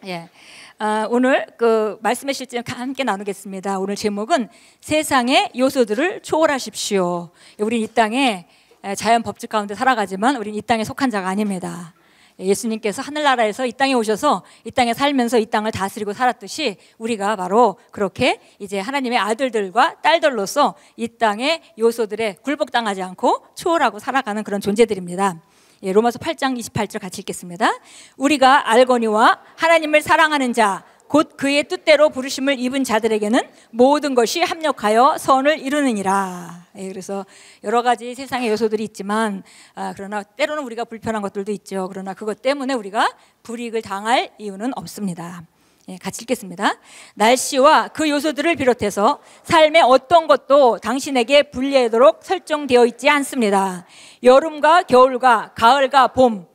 예, 오늘 그 말씀의 실제 함께 나누겠습니다. 오늘 제목은 세상의 요소들을 초월하십시오. 우린 이 땅에 자연 법칙 가운데 살아가지만 우린 이 땅에 속한 자가 아닙니다. 예수님께서 하늘나라에서 이 땅에 오셔서 이 땅에 살면서 이 땅을 다스리고 살았듯이 우리가 바로 그렇게 이제 하나님의 아들들과 딸들로서 이 땅의 요소들에 굴복당하지 않고 초월하고 살아가는 그런 존재들입니다. 로마서 8장 28절 같이 읽겠습니다. 우리가 알거니와 하나님을 사랑하는 자 곧 그의 뜻대로 부르심을 입은 자들에게는 모든 것이 합력하여 선을 이루느니라. 그래서 여러 가지 세상의 요소들이 있지만 그러나 때로는 우리가 불편한 것들도 있죠. 그러나 그것 때문에 우리가 불이익을 당할 이유는 없습니다. 같이 읽겠습니다. 날씨와 그 요소들을 비롯해서 삶의 어떤 것도 당신에게 불리하도록 설정되어 있지 않습니다. 여름과 겨울과 가을과 봄,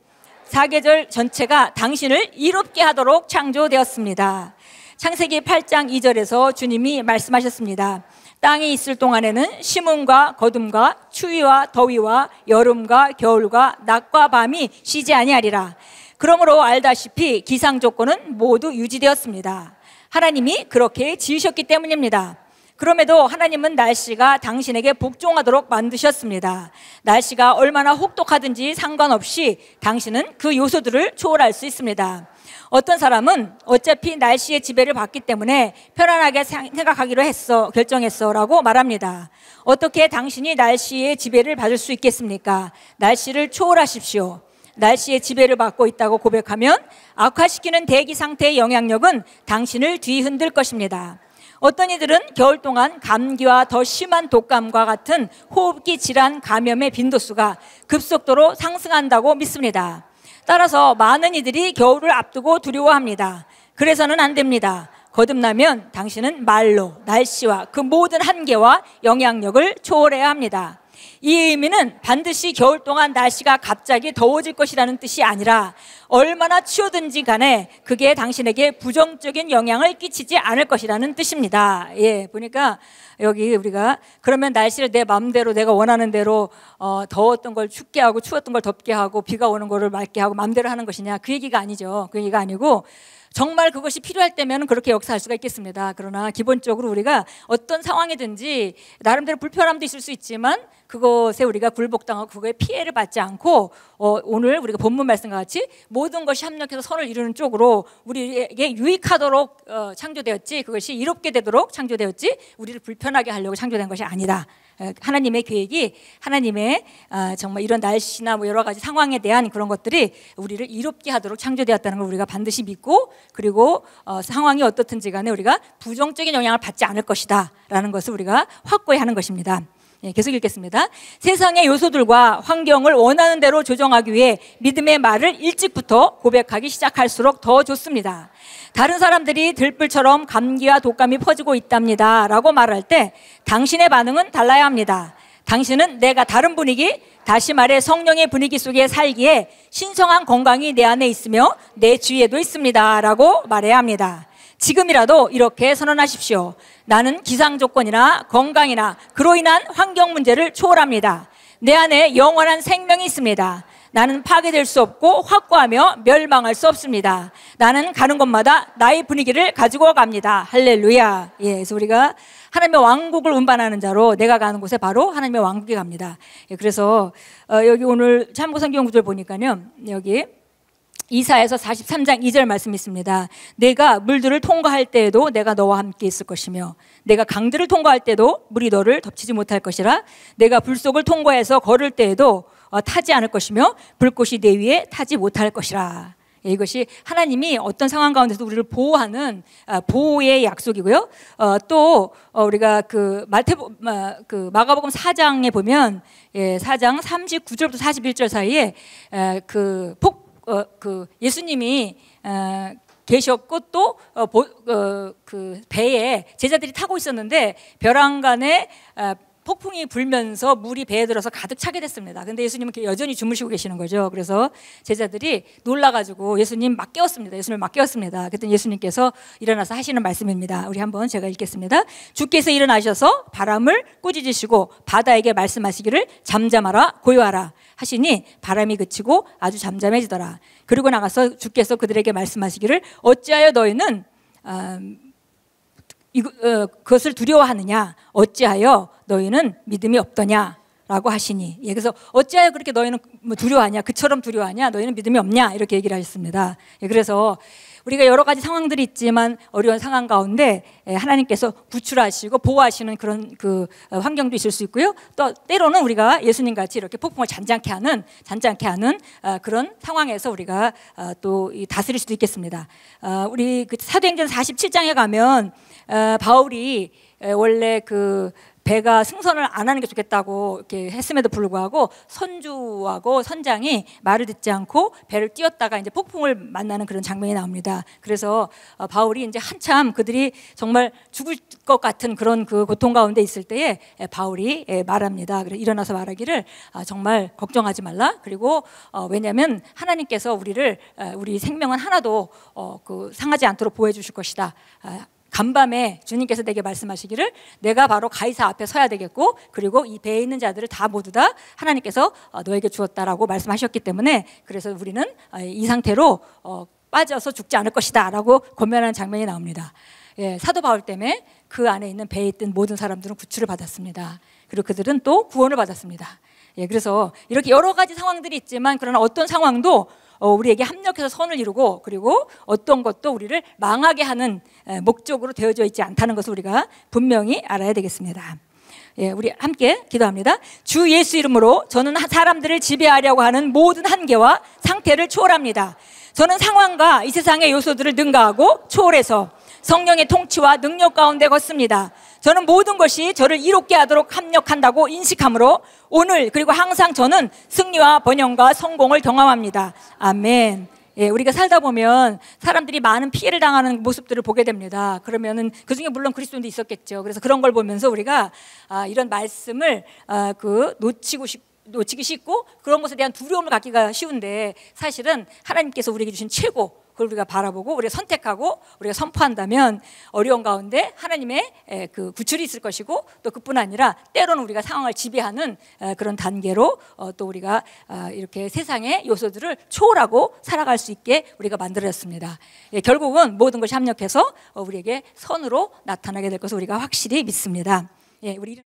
사계절 전체가 당신을 이롭게 하도록 창조되었습니다. 창세기 8장 2절에서 주님이 말씀하셨습니다. 땅이 있을 동안에는 심음과 거둠과 추위와 더위와 여름과 겨울과 낮과 밤이 쉬지 아니하리라. 그러므로 알다시피 기상 조건은 모두 유지되었습니다. 하나님이 그렇게 지으셨기 때문입니다. 그럼에도 하나님은 날씨가 당신에게 복종하도록 만드셨습니다. 날씨가 얼마나 혹독하든지 상관없이 당신은 그 요소들을 초월할 수 있습니다. 어떤 사람은 어차피 날씨의 지배를 받기 때문에 편안하게 생각하기로 결정했어 라고 말합니다. 어떻게 당신이 날씨의 지배를 받을 수 있겠습니까? 날씨를 초월하십시오. 날씨의 지배를 받고 있다고 고백하면 악화시키는 대기 상태의 영향력은 당신을 뒤흔들 것입니다. 어떤 이들은 겨울 동안 감기와 더 심한 독감과 같은 호흡기 질환 감염의 빈도수가 급속도로 상승한다고 믿습니다. 따라서 많은 이들이 겨울을 앞두고 두려워합니다. 그래서는 안 됩니다. 거듭나면 당신은 말로 날씨와 그 모든 한계와 영향력을 초월해야 합니다. 이 의미는 반드시 겨울 동안 날씨가 갑자기 더워질 것이라는 뜻이 아니라 얼마나 추우든지 간에 그게 당신에게 부정적인 영향을 끼치지 않을 것이라는 뜻입니다. 보니까 여기 우리가 그러면 날씨를 내 마음대로 내가 원하는 대로 더웠던 걸 춥게 하고 추웠던 걸 덥게 하고 비가 오는 거를 맑게 하고 마음대로 하는 것이냐, 그 얘기가 아니죠. 그 얘기가 아니고 정말 그것이 필요할 때면 그렇게 역사할 수가 있겠습니다. 그러나 기본적으로 우리가 어떤 상황이든지 나름대로 불편함도 있을 수 있지만 그것에 우리가 굴복당하고 그거에 피해를 받지 않고 오늘 우리가 본문 말씀과 같이 모든 것이 합력해서 선을 이루는 쪽으로 우리에게 유익하도록 창조되었지, 그것이 이롭게 되도록 창조되었지 우리를 불편하게 하려고 창조된 것이 아니다. 하나님의 계획이, 하나님의 정말 이런 날씨나 뭐 여러 가지 상황에 대한 그런 것들이 우리를 이롭게 하도록 창조되었다는 걸 우리가 반드시 믿고, 그리고 상황이 어떻든지 간에 우리가 부정적인 영향을 받지 않을 것이다 라는 것을 우리가 확고히 하는 것입니다. 계속 읽겠습니다. 세상의 요소들과 환경을 원하는 대로 조정하기 위해 믿음의 말을 일찍부터 고백하기 시작할수록 더 좋습니다. 다른 사람들이 들불처럼 감기와 독감이 퍼지고 있답니다 라고 말할 때 당신의 반응은 달라야 합니다. 당신은 내가 다른 분위기, 다시 말해 성령의 분위기 속에 살기에 신성한 건강이 내 안에 있으며 내 주위에도 있습니다 라고 말해야 합니다. 지금이라도 이렇게 선언하십시오. 나는 기상 조건이나 건강이나 그로 인한 환경 문제를 초월합니다. 내 안에 영원한 생명이 있습니다. 나는 파괴될 수 없고 확고하며 멸망할 수 없습니다. 나는 가는 곳마다 나의 분위기를 가지고 갑니다. 할렐루야. 그래서 우리가 하나님의 왕국을 운반하는 자로 내가 가는 곳에 바로 하나님의 왕국이 갑니다. 그래서 여기 오늘 참고성경 구절 보니까요, 여기 이사야서 43장 2절 말씀이 있습니다. 내가 물들을 통과할 때에도 내가 너와 함께 있을 것이며 내가 강들을 통과할 때도 물이 너를 덮치지 못할 것이라. 내가 불속을 통과해서 걸을 때에도 타지 않을 것이며 불꽃이 내 위에 타지 못할 것이라. 이것이 하나님이 어떤 상황 가운데서 우리를 보호하는 보호의 약속이고요. 또 우리가 그 마가복음 4장에 보면 4장 39절부터 41절 사이에 예수님이 계셨고 또 그 배에 제자들이 타고 있었는데 벼랑간에 폭풍이 불면서 물이 배에 들어서 가득 차게 됐습니다. 근데 예수님은 여전히 주무시고 계시는 거죠. 그래서 제자들이 놀라가지고 예수님 막 깨웠습니다. 예수님을 막 깨웠습니다. 그랬더니 예수님께서 일어나서 하시는 말씀입니다. 우리 한번 제가 읽겠습니다. 주께서 일어나셔서 바람을 꾸짖으시고 바다에게 말씀하시기를 잠잠하라 고요하라 하시니 바람이 그치고 아주 잠잠해지더라. 그리고 나가서 주께서 그들에게 말씀하시기를 어찌하여 너희는 그것을 두려워하느냐, 어찌하여 너희는 믿음이 없더냐라고 하시니, 예, 그래서 어찌하여 그렇게 너희는 두려워하냐, 그처럼 두려워하냐, 너희는 믿음이 없냐 이렇게 얘기를 하셨습니다. 예, 그래서 우리가 여러 가지 상황들이 있지만 어려운 상황 가운데 하나님께서 구출하시고 보호하시는 그런 그 환경도 있을 수 있고요. 또 때로는 우리가 예수님 같이 이렇게 폭풍을 잔잔케 하는 그런 상황에서 우리가 또 다스릴 수도 있겠습니다. 우리 그 사도행전 47장에 가면 바울이 원래 그 배가 승선을 안 하는 게 좋겠다고 이렇게 했음에도 불구하고 선주하고 선장이 말을 듣지 않고 배를 띄웠다가 이제 폭풍을 만나는 그런 장면이 나옵니다. 그래서 바울이 이제 한참 그들이 정말 죽을 것 같은 그런 그 고통 가운데 있을 때에 바울이 말합니다. 그래서 일어나서 말하기를 정말 걱정하지 말라. 그리고 왜냐하면 하나님께서 우리 생명은 하나도 상하지 않도록 보호해 주실 것이다. 간밤에 주님께서 내게 말씀하시기를 내가 바로 가이사 앞에 서야 되겠고, 그리고 이 배에 있는 자들을 다 모두 다 하나님께서 너에게 주었다라고 말씀하셨기 때문에, 그래서 우리는 이 상태로 빠져서 죽지 않을 것이다 라고 권면하는 장면이 나옵니다. 예, 사도 바울 때문에 그 안에 있는 배에 있던 모든 사람들은 구출을 받았습니다. 그리고 그들은 또 구원을 받았습니다. 예, 그래서 이렇게 여러 가지 상황들이 있지만, 그러나 어떤 상황도 우리에게 합력해서 선을 이루고, 그리고 어떤 것도 우리를 망하게 하는 목적으로 되어져 있지 않다는 것을 우리가 분명히 알아야 되겠습니다. 예, 우리 함께 기도합니다. 주 예수 이름으로 저는 사람들을 지배하려고 하는 모든 한계와 상태를 초월합니다. 저는 상황과 이 세상의 요소들을 능가하고 초월해서 성령의 통치와 능력 가운데 걷습니다. 저는 모든 것이 저를 이롭게 하도록 합력한다고 인식함으로 오늘 그리고 항상 저는 승리와 번영과 성공을 경험합니다. 아멘. 예, 우리가 살다 보면 사람들이 많은 피해를 당하는 모습들을 보게 됩니다. 그러면은 그 중에 물론 그리스도인도 있었겠죠. 그래서 그런 걸 보면서 우리가 이런 말씀을 놓치기 쉽고 그런 것에 대한 두려움을 갖기가 쉬운데, 사실은 하나님께서 우리에게 주신 최고, 그걸 우리가 바라보고 우리가 선택하고 우리가 선포한다면 어려운 가운데 하나님의 그 구출이 있을 것이고, 또 그뿐 아니라 때로는 우리가 상황을 지배하는 그런 단계로 또 우리가 이렇게 세상의 요소들을 초월하고 살아갈 수 있게 우리가 만들어졌습니다. 예, 결국은 모든 것이 합력해서 우리에게 선으로 나타나게 될 것을 우리가 확실히 믿습니다. 예, 우리